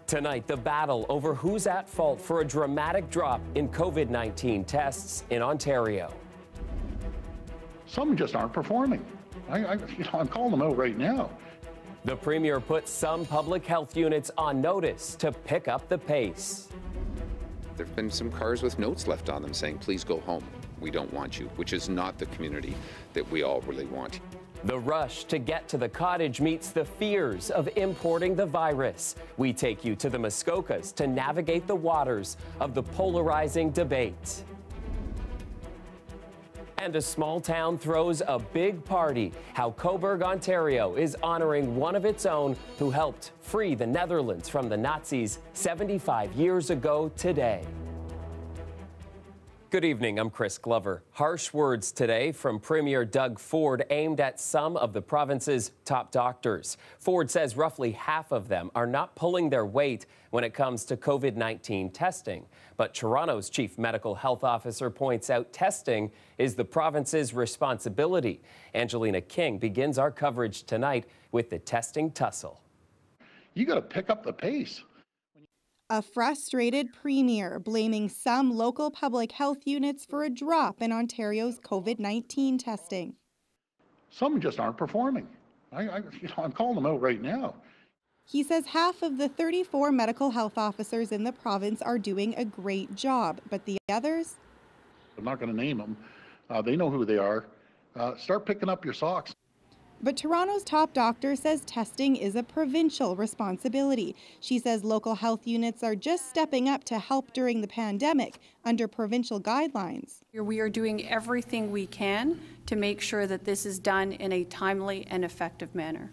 Tonight, the battle over who's at fault for a dramatic drop in COVID-19 tests in Ontario. Some just aren't performing. I'm calling them out right now. The Premier put some public health units on notice to pick up the pace. There have been some cars with notes left on them saying, please go home. We don't want you, which is not the community that we all really want. The rush to get to the cottage meets the fears of importing the virus. We take you to the Muskokas to navigate the waters of the polarizing debate. And a small town throws a big party. How Cobourg, Ontario is honoring one of its own who helped free the Netherlands from the Nazis 75 years ago today. Good evening, I'm Chris Glover. Harsh words today from Premier Doug Ford aimed at some of the province's top doctors. Ford says roughly half of them are not pulling their weight when it comes to COVID-19 testing. But Toronto's chief medical health officer points out testing is the province's responsibility. Angelina King begins our coverage tonight with the testing tussle. You got to pick up the pace. A frustrated premier blaming some local public health units for a drop in Ontario's COVID-19 testing. Some just aren't performing. I'm calling them out right now. He says half of the 34 medical health officers in the province are doing a great job, but the others? I'm not going to name them. They know who they are. Start picking up your socks. But Toronto's top doctor says testing is a provincial responsibility. She says local health units are just stepping up to help during the pandemic under provincial guidelines. We are doing everything we can to make sure that this is done in a timely and effective manner.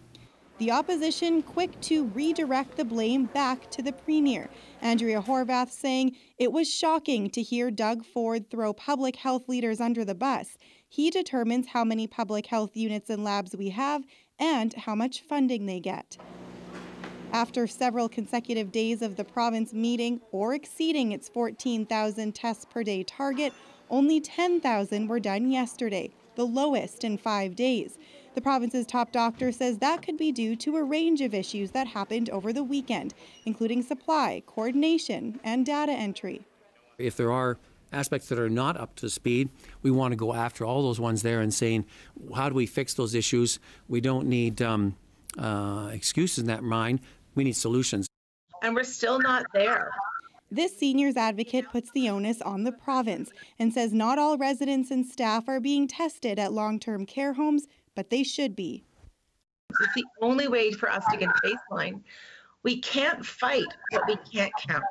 The opposition quick to redirect the blame back to the Premier. Andrea Horvath saying it was shocking to hear Doug Ford throw public health leaders under the bus. He determines how many public health units and labs we have and how much funding they get. After several consecutive days of the province meeting or exceeding its 14,000 tests per day target, only 10,000 were done yesterday, the lowest in 5 days. The province's top doctor says that could be due to a range of issues that happened over the weekend, including supply, coordination, and data entry. If there are aspects that are not up to speed, we want to go after all those ones there and saying, how do we fix those issues? We don't need excuses in that mind. We need solutions. And we're still not there. This seniors advocate puts the onus on the province and says not all residents and staff are being tested at long-term care homes, but they should be. It's the only way for us to get a baseline. We can't fight what we can't count.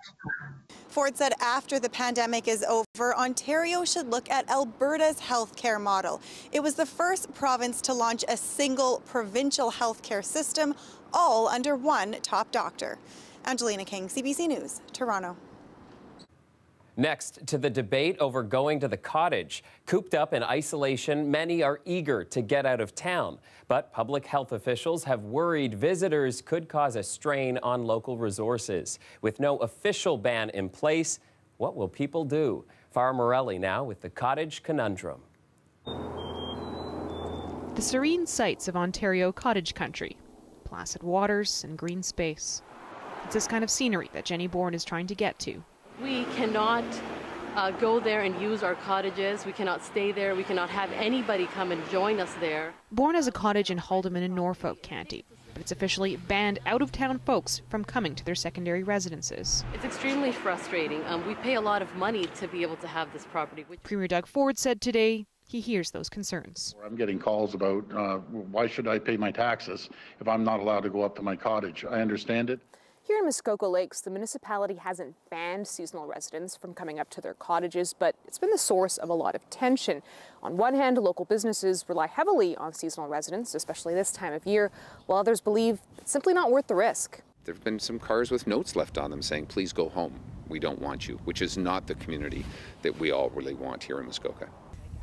Ford said after the pandemic is over, Ontario should look at Alberta's healthcare model. It was the first province to launch a single provincial healthcare system, all under one top doctor. Angelina King, CBC News, Toronto. Next, to the debate over going to the cottage. Cooped up in isolation, many are eager to get out of town. But public health officials have worried visitors could cause a strain on local resources. With no official ban in place, what will people do? Farah Morelli now with the cottage conundrum. The serene sights of Ontario cottage country. Placid waters and green space. It's this kind of scenery that Jenny Bourne is trying to get to. We cannot go there and use our cottages. We cannot stay there. We cannot have anybody come and join us there. Bourne has a cottage in Haldimand in Norfolk County, but it's officially banned out-of-town folks from coming to their secondary residences. It's extremely frustrating. We pay a lot of money to be able to have this property. Premier Doug Ford said today he hears those concerns. I'm getting calls about why should I pay my taxes if I'm not allowed to go up to my cottage. I understand it. Here in Muskoka Lakes, the municipality hasn't banned seasonal residents from coming up to their cottages, but it's been the source of a lot of tension. On one hand, local businesses rely heavily on seasonal residents, especially this time of year, while others believe it's simply not worth the risk. There have been some cars with notes left on them saying, please go home. We don't want you, which is not the community that we all really want here in Muskoka.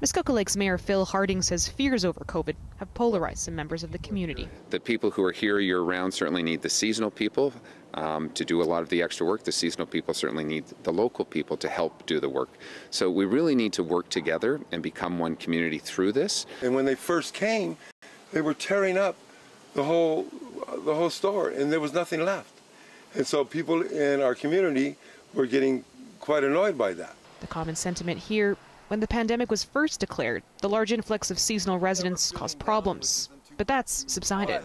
Muskoka Lakes Mayor Phil Harding says fears over COVID have polarized some members of the community. The people who are here year-round certainly need the seasonal people to do a lot of the extra work. The seasonal people certainly need the local people to help do the work. So we really need to work together and become one community through this. And when they first came, they were tearing up the whole store, and there was nothing left. And so people in our community were getting quite annoyed by that. The common sentiment here, when the pandemic was first declared, the large influx of seasonal residents caused problems. But that's subsided.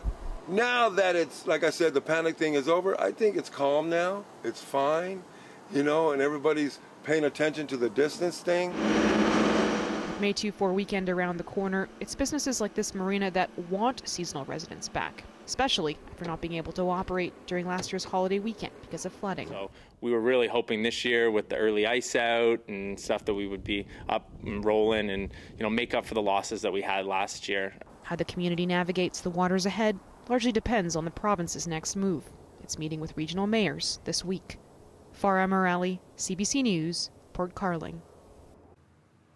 Now that it's, like I said, the panic thing is over, I think it's calm now. It's fine, you know, and everybody's paying attention to the distance thing. With May 2-4 weekend around the corner, it's businesses like this marina that want seasonal residents back, especially after not being able to operate during last year's holiday weekend because of flooding. So we were really hoping this year with the early ice out and stuff that we would be up and rolling and, you know, make up for the losses that we had last year. How the community navigates the waters ahead largely depends on the province's next move. It's meeting with regional mayors this week. Farah Morali, CBC News, Port Carling.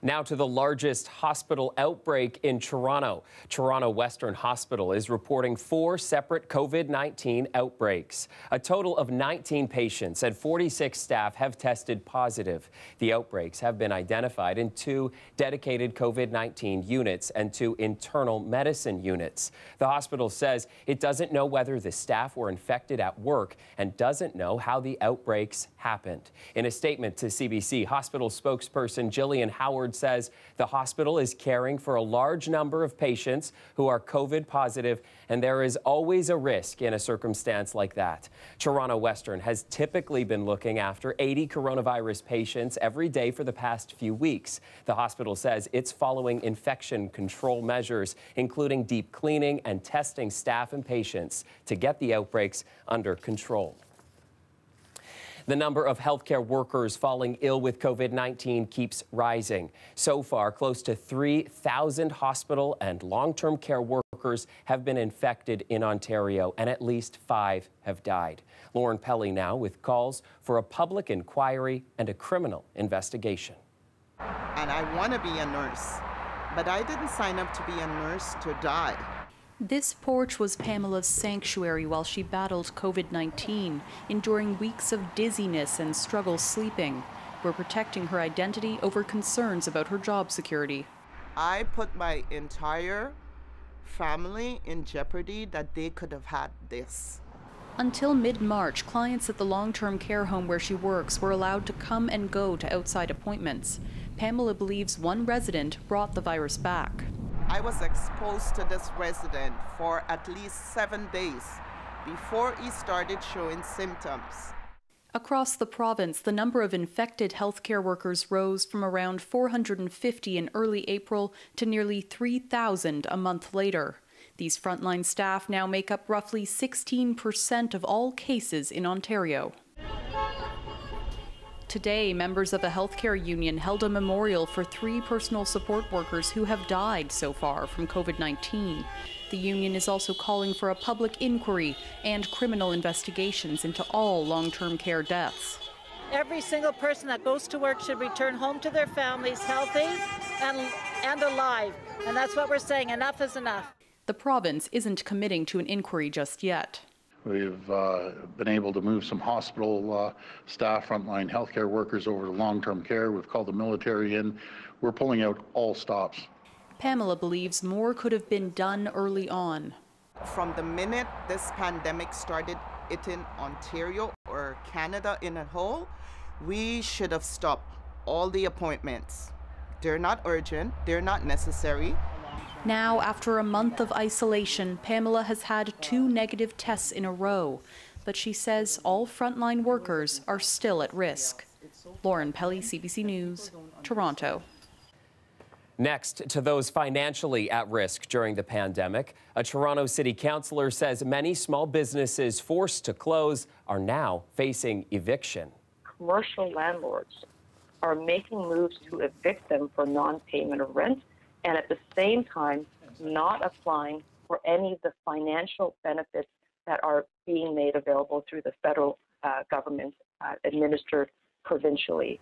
Now to the largest hospital outbreak in Toronto. Toronto Western Hospital is reporting 4 separate COVID-19 outbreaks. A total of 19 patients and 46 staff have tested positive. The outbreaks have been identified in 2 dedicated COVID-19 units and 2 internal medicine units. The hospital says it doesn't know whether the staff were infected at work and doesn't know how the outbreaks happened. In a statement to CBC, hospital spokesperson Jillian Howard says the hospital is caring for a large number of patients who are COVID positive, and there is always a risk in a circumstance like that. Toronto Western has typically been looking after 80 coronavirus patients every day for the past few weeks. The hospital says it's following infection control measures, including deep cleaning and testing staff and patients to get the outbreaks under control. The number of healthcare workers falling ill with COVID-19 keeps rising. So far, close to 3,000 hospital and long-term care workers have been infected in Ontario, and at least 5 have died. Lauren Pelly now with calls for a public inquiry and a criminal investigation. And I want to be a nurse, but I didn't sign up to be a nurse to die. This porch was Pamela's sanctuary while she battled COVID-19, enduring weeks of dizziness and struggle sleeping. We're protecting her identity over concerns about her job security. I put my entire family in jeopardy that they could have had this. Until mid-March, clients at the long-term care home where she works were allowed to come and go to outside appointments. Pamela believes one resident brought the virus back. I was exposed to this resident for at least 7 days before he started showing symptoms. Across the province, the number of infected healthcare workers rose from around 450 in early April to nearly 3,000 a month later. These frontline staff now make up roughly 16% of all cases in Ontario. Today, members of a healthcare union held a memorial for 3 personal support workers who have died so far from COVID-19. The union is also calling for a public inquiry and criminal investigations into all long-term care deaths. Every single person that goes to work should return home to their families healthy and alive. And that's what we're saying. Enough is enough. The province isn't committing to an inquiry just yet. We've been able to move some hospital staff, frontline healthcare workers over to long-term care. We've called the military in. We're pulling out all stops. Pamela believes more could have been done early on. From the minute this pandemic started hitting Ontario or Canada in a whole, we should have stopped all the appointments. They're not urgent, they're not necessary. Now, after a month of isolation, Pamela has had 2 negative tests in a row, but she says all frontline workers are still at risk. Lauren Pelly, CBC News, Toronto. Next, to those financially at risk during the pandemic, a Toronto City Councillor says many small businesses forced to close are now facing eviction. Commercial landlords are making moves to evict them for non-payment of rent, and at the same time not applying for any of the financial benefits that are being made available through the federal government administered provincially.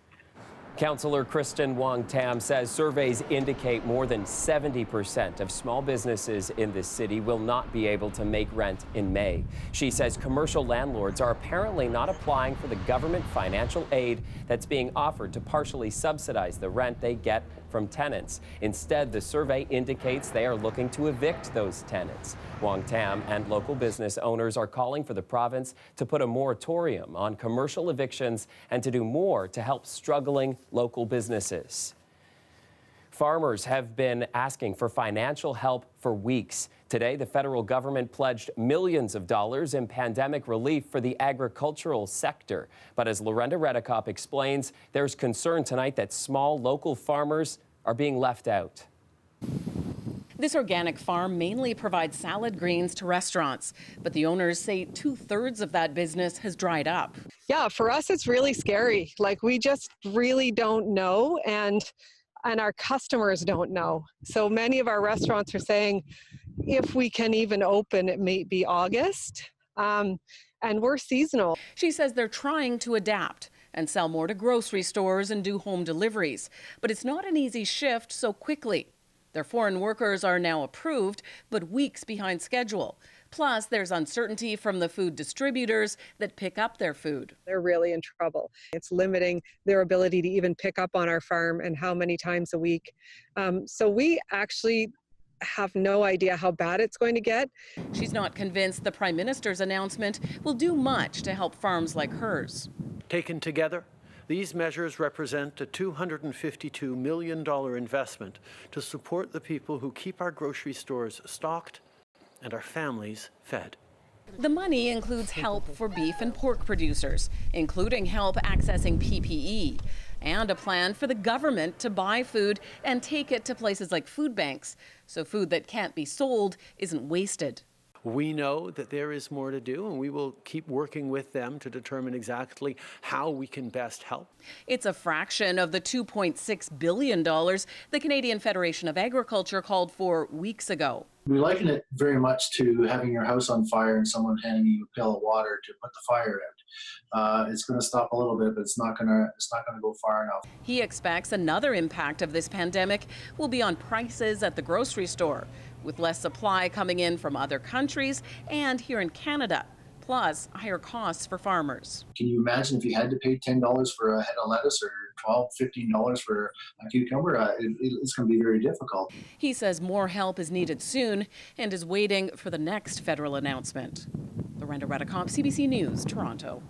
Councillor Kristen Wong-Tam says surveys indicate more than 70% of small businesses in this city will not be able to make rent in May. She says commercial landlords are apparently not applying for the government financial aid that's being offered to partially subsidize the rent they get from tenants. Instead, the survey indicates they are looking to evict those tenants. Wong Tam and local business owners are calling for the province to put a moratorium on commercial evictions and to do more to help struggling local businesses. Farmers have been asking for financial help for weeks. Today, the federal government pledged millions of dollars in pandemic relief for the agricultural sector. But as Lorenda Redekop explains, there's concern tonight that small local farmers are being left out. This organic farm mainly provides salad greens to restaurants, but the owners say 2/3 of that business has dried up. Yeah, for us, it's really scary. Like, we just really don't know, and our customers don't know. So many of our restaurants are saying, if we can even open, it may be August, and we're seasonal. She says they're trying to adapt and sell more to grocery stores and do home deliveries, but it's not an easy shift so quickly. Their foreign workers are now approved, but weeks behind schedule. Plus, there's uncertainty from the food distributors that pick up their food. They're really in trouble. It's limiting their ability to even pick up on our farm and how many times a week. So we actually have no idea how bad it's going to get. She's not convinced the Prime Minister's announcement will do much to help farms like hers. Taken together, these measures represent a $252 million investment to support the people who keep our grocery stores stocked and our families fed. The money includes help for beef and pork producers, including help accessing PPE, and a plan for the government to buy food and take it to places like food banks, so food that can't be sold isn't wasted. We know that there is more to do, and we will keep working with them to determine exactly how we can best help. It's a fraction of the $2.6 billion the Canadian Federation of Agriculture called for weeks ago. We liken it very much to having your house on fire and someone handing you a pail of water to put the fire out. It's going to stop a little bit, but it's not going to go far enough. He expects another impact of this pandemic will be on prices at the grocery store, with less supply coming in from other countries and here in Canada, plus higher costs for farmers. Can you imagine if you had to pay $10 for a head of lettuce or $12, $15 for a cucumber? It's going to be very difficult. He says more help is needed soon and is waiting for the next federal announcement. Lorenda Redekop, CBC News, Toronto.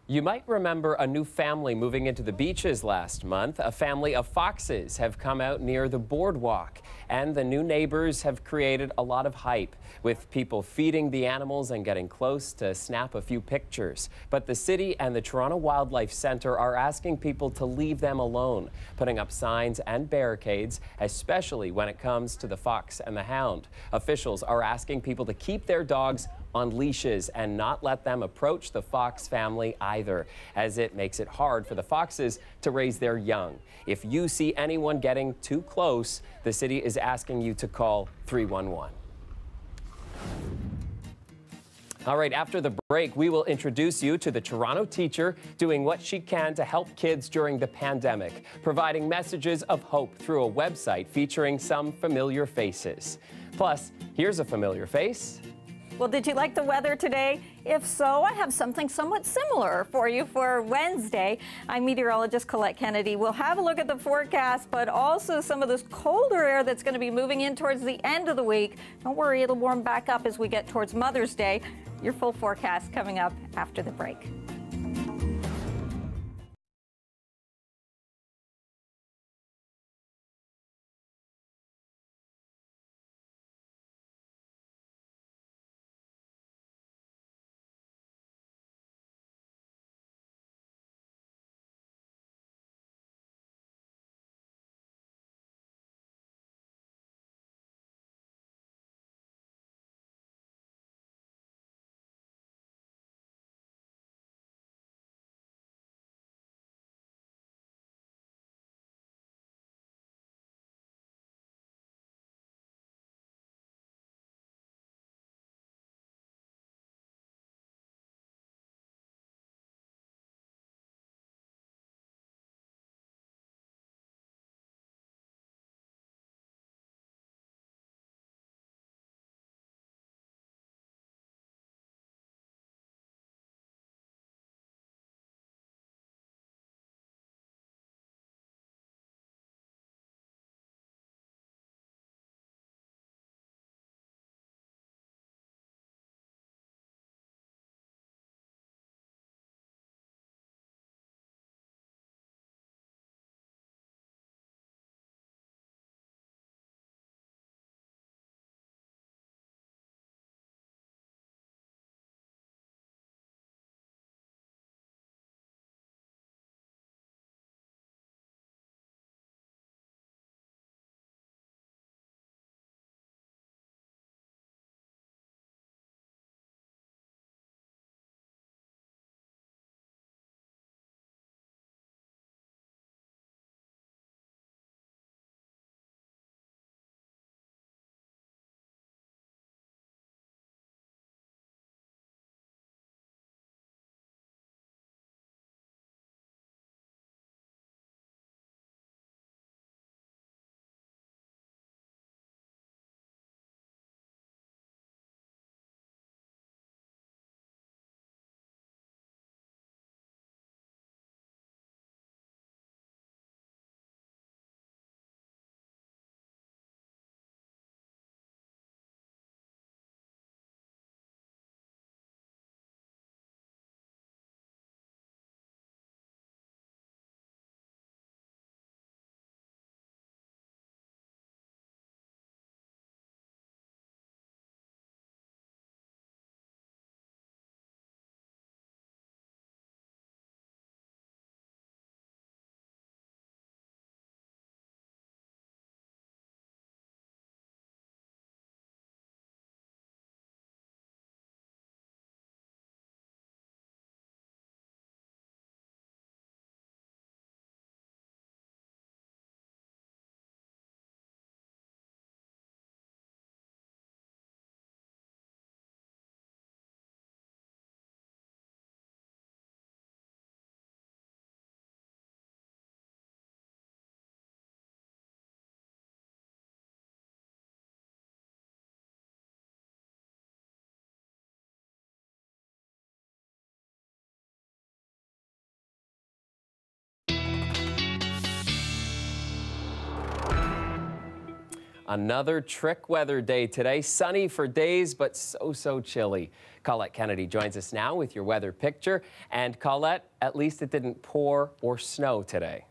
You might remember a new family moving into the beaches last month. A family of foxes have come out near the boardwalk, and the new neighbors have created a lot of hype, with people feeding the animals and getting close to snap a few pictures. But the city and the Toronto Wildlife Centre are asking people to leave them alone, putting up signs and barricades, especially when it comes to the fox and the hound. Officials are asking people to keep their dogs on leashes and not let them approach the fox family either, as it makes it hard for the foxes to raise their young. If you see anyone getting too close, the city is asking you to call 311. All right, after the break, we will introduce you to the Toronto teacher doing what she can to help kids during the pandemic, providing messages of hope through a website featuring some familiar faces. Plus, here's a familiar face. Well, did you like the weather today? If so, I have something somewhat similar for you for Wednesday. I'm meteorologist Colette Kennedy. We'll have a look at the forecast, but also some of this colder air that's going to be moving in towards the end of the week. Don't worry, it'll warm back up as we get towards Mother's Day. Your full forecast coming up after the break. Another trick weather day today. Sunny for days, but so chilly. Colette Kennedy joins us now with your weather picture. And Colette, at least it didn't pour or snow today.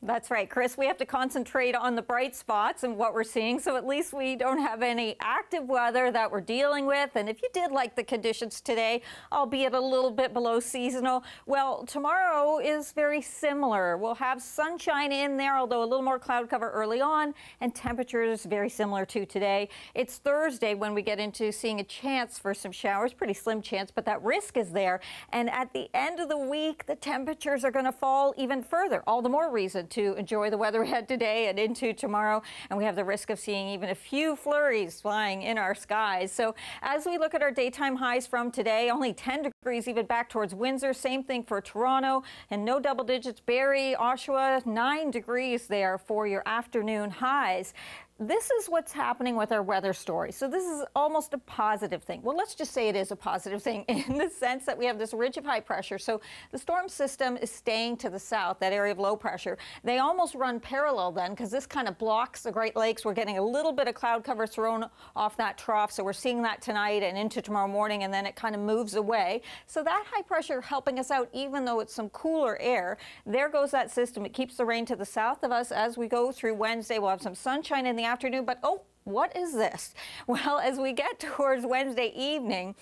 That's right, Chris. We have to concentrate on the bright spots and what we're seeing, so at least we don't have any active weather that we're dealing with. And if you did like the conditions today, albeit a little bit below seasonal, well, tomorrow is very similar. We'll have sunshine in there, although a little more cloud cover early on, and temperatures very similar to today. It's Thursday when we get into seeing a chance for some showers, pretty slim chance, but that risk is there. And at the end of the week, the temperatures are going to fall even further. All the more reason to enjoy the weather we had today and into tomorrow, and we have the risk of seeing even a few flurries flying in our skies. So as we look at our daytime highs from today, only 10 degrees even back towards Windsor, same thing for Toronto, and no double digits. Barrie, Oshawa, 9 degrees there for your afternoon highs. This is what's happening with our weather story. So this is almost a positive thing. Well, let's just say it is a positive thing in the sense that we have this ridge of high pressure. So the storm system is staying to the south, that area of low pressure. They almost run parallel then because this kind of blocks the Great Lakes. We're getting a little bit of cloud cover thrown off that trough. So we're seeing that tonight and into tomorrow morning, and then it kind of moves away. So that high pressure helping us out, even though it's some cooler air. There goes that system. It keeps the rain to the south of us as we go through Wednesday. We'll have some sunshine in the afternoon, but oh, what is this? Well, as we get towards Wednesday evening,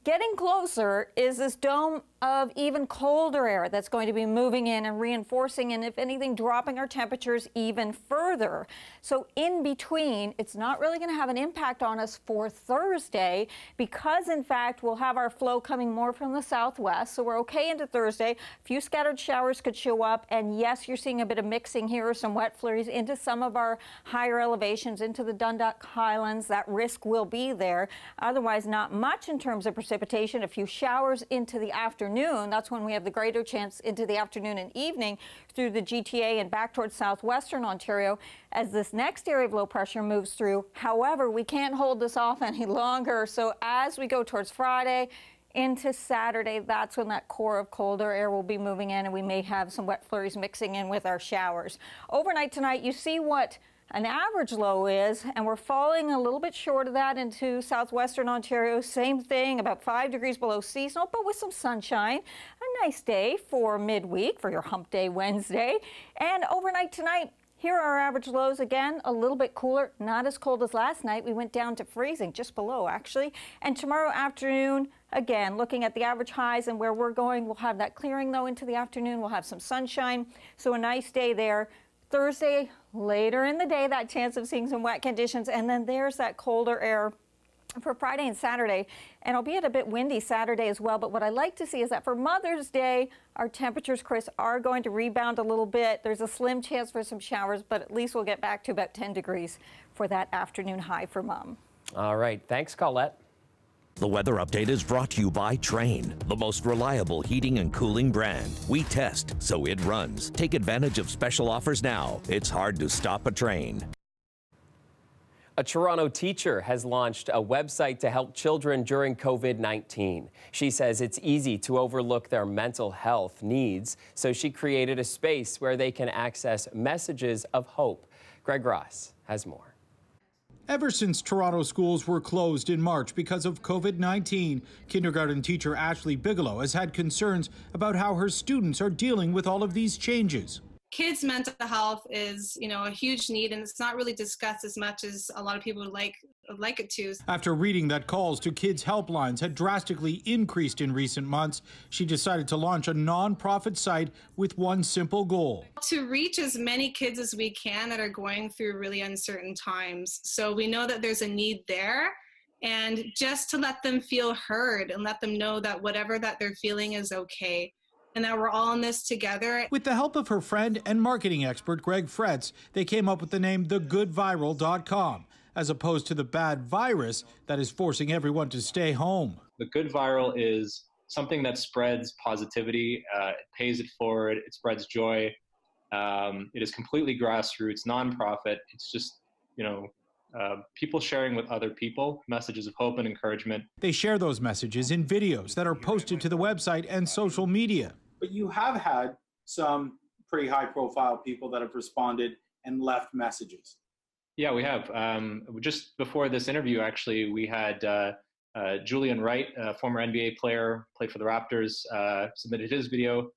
getting closer is this dome of even colder air that's going to be moving in and reinforcing, and if anything, dropping our temperatures even further. So in between, it's not really going to have an impact on us for Thursday because, in fact, we'll have our flow coming more from the southwest. So we're okay into Thursday. A few scattered showers could show up, and yes, you're seeing a bit of mixing here, some wet flurries into some of our higher elevations, into the Dundalk Highlands. That risk will be there. Otherwise, not much in terms of precipitation. A few showers into the afternoon. That's when we have the greater chance into the afternoon and evening through the GTA and back towards southwestern Ontario as this next area of low pressure moves through. However, we can't hold this off any longer. So as we go towards Friday into Saturday, that's when that core of colder air will be moving in, and we may have some wet flurries mixing in with our showers. Overnight tonight, you see what an average low is, and we're falling a little bit short of that into southwestern Ontario. Same thing, about 5 degrees below seasonal, but with some sunshine. A nice day for midweek, for your hump day Wednesday. And overnight tonight, here are our average lows again, a little bit cooler, not as cold as last night. We went down to freezing, just below actually. And tomorrow afternoon, again, looking at the average highs and where we're going, we'll have that clearing though into the afternoon. We'll have some sunshine, so a nice day there. Thursday, later in the day, that chance of seeing some wet conditions, and then there's that colder air for Friday and Saturday, and albeit a bit windy Saturday as well. But what I like to see is that for Mother's Day, our temperatures, Chris, are going to rebound a little bit. There's a slim chance for some showers, but at least we'll get back to about 10 degrees for that afternoon high for Mom. All right. Thanks, Colette. The weather update is brought to you by Trane, the most reliable heating and cooling brand. We test, so it runs. Take advantage of special offers now. It's hard to stop a Trane. A Toronto teacher has launched a website to help children during COVID-19. She says it's easy to overlook their mental health needs, so she created a space where they can access messages of hope. Greg Ross has more. Ever since Toronto schools were closed in March because of COVID-19, kindergarten teacher Ashley Bigelow has had concerns about how her students are dealing with all of these changes. Kids' mental health is, a huge need, and it's not really discussed as much as a lot of people would like it to. After reading that calls to kids' helplines had drastically increased in recent months, she decided to launch a non-profit site with one simple goal: to reach as many kids as we can that are going through really uncertain times. So we know that there's a need there, and just to let them feel heard and let them know that whatever that they're feeling is okay, and that we're all in this together. With the help of her friend and marketing expert Greg Fretz, they came up with the name thegoodviral.com, as opposed to the bad virus that is forcing everyone to stay home. The Good Viral is something that spreads positivity, it pays it forward, it spreads joy. It is completely grassroots, nonprofit. It's just, people sharing with other people messages of hope and encouragement. They share those messages in videos that are posted to the website and social media. But you have had some pretty high-profile people that have responded and left messages. Yeah, we have. Just before this interview, actually, we had Julian Wright, a former NBA player, played for the Raptors, submitted his video.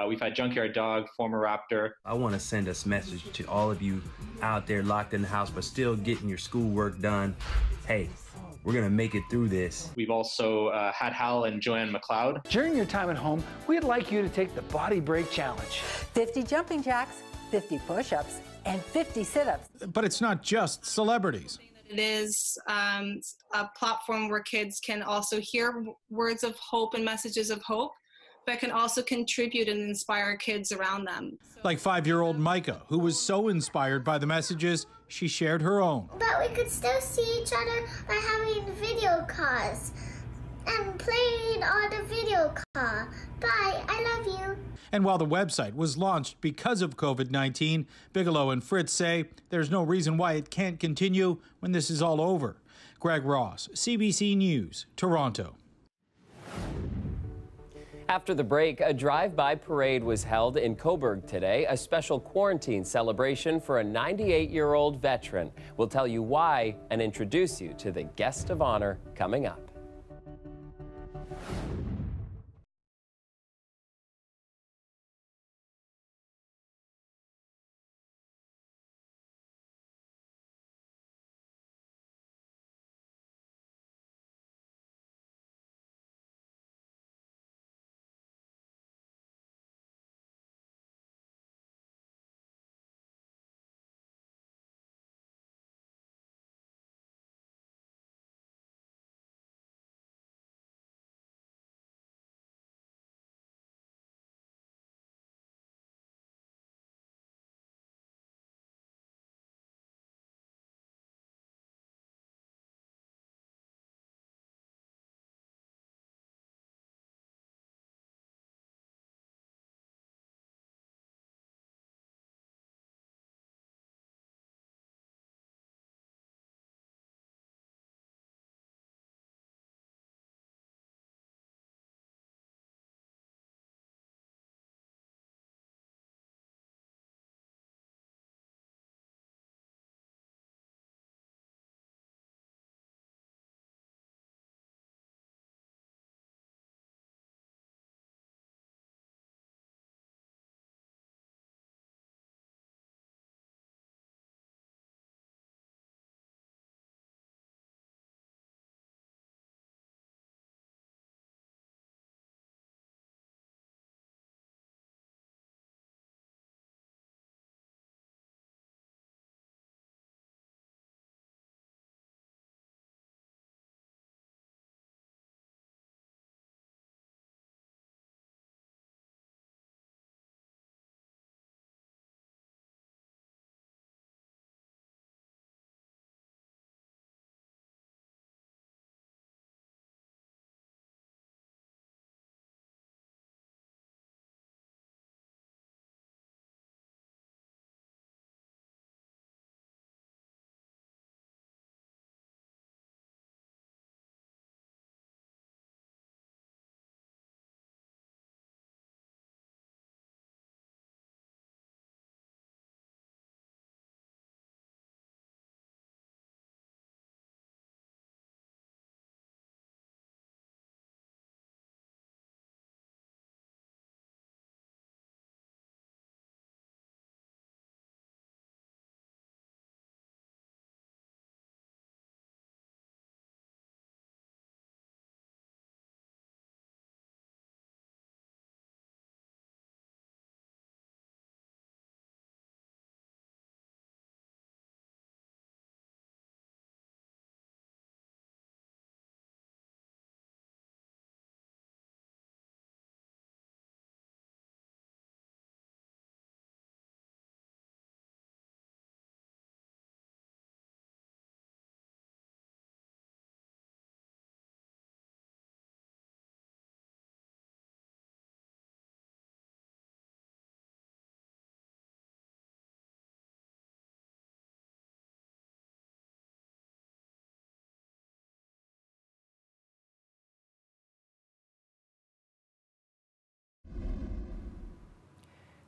We've had Junkyard Dog, former Raptor. I want to send a message to all of you out there locked in the house, but still getting your schoolwork done. Hey, we're going to make it through this. We've also had Hal and Joanne McLeod. During your time at home, we'd like you to take the Body Break Challenge. 50 jumping jacks, 50 push-ups, and 50 sit-ups. But it's not just celebrities. It is a platform where kids can also hear words of hope and messages of hope, but can also contribute and inspire kids around them. Like 5-year-old Micah, who was so inspired by the messages, she shared her own. But we could still see each other by having video calls and playing on the video call. Bye, I love you. And while the website was launched because of COVID-19, Bigelow and Fritz say there's no reason why it can't continue when this is all over. Greg Ross, CBC News, Toronto. After the break, a drive-by parade was held in Cobourg today, a special quarantine celebration for a 98-year-old veteran. We'll tell you why and introduce you to the guest of honor coming up.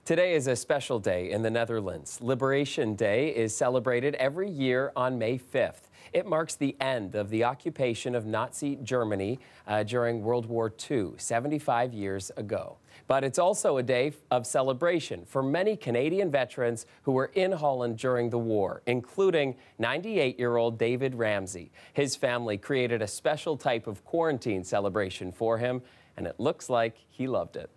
Today is a special day in the Netherlands. Liberation Day is celebrated every year on May 5th. It marks the end of the occupation of Nazi Germany during World War II, 75 years ago. But it's also a day of celebration for many Canadian veterans who were in Holland during the war, including 98-year-old David Ramsey. His family created a special type of quarantine celebration for him, and it looks like he loved it.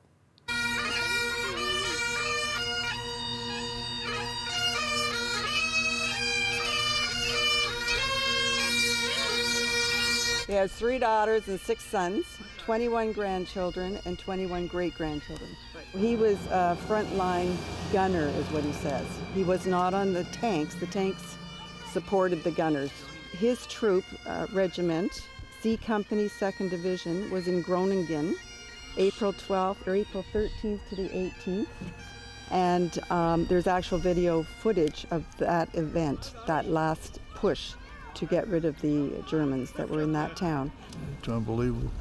He has 3 daughters and 6 sons, 21 grandchildren, and 21 great-grandchildren. He was a frontline gunner, is what he says. He was not on the tanks. The tanks supported the gunners. His troop regiment, C Company 2nd Division, was in Groningen, April 12th or April 13th to the 18th. And there's actual video footage of that event, that last push to get rid of the Germans that were in that town. It's unbelievable.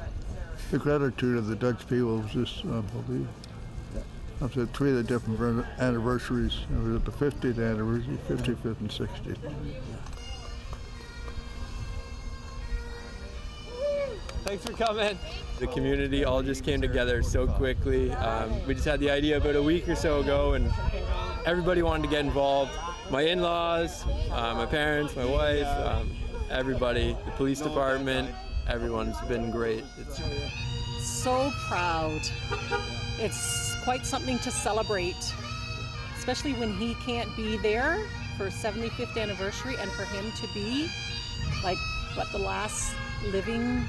The gratitude of the Dutch people was just unbelievable. After 3 of the different anniversaries, it was at the 50th anniversary, 55th and 60th. Thanks for coming. The community all just came together so quickly. We just had the idea about a week or so ago, and everybody wanted to get involved. My in-laws, my parents, my wife, everybody, the police department, everyone's been great. It's so proud. It's quite something to celebrate, especially when he can't be there for 75th anniversary, and for him to be like the last living.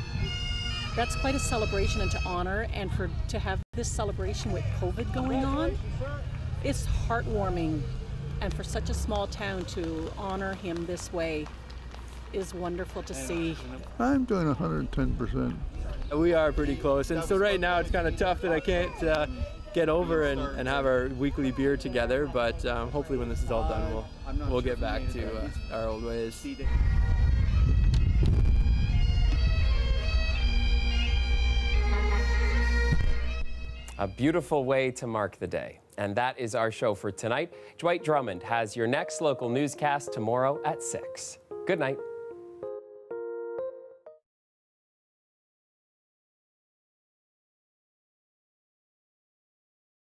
That's quite a celebration and to honor, and to have this celebration with COVID going on, it's heartwarming. And for such a small town to honor him this way is wonderful to see. I'm doing 110%. We are pretty close, and so right now it's kind of tough that I can't get over and have our weekly beer together, but hopefully when this is all done, we'll get back to our old ways. A beautiful way to mark the day. And that is our show for tonight. Dwight Drummond has your next local newscast tomorrow at 6. Good night.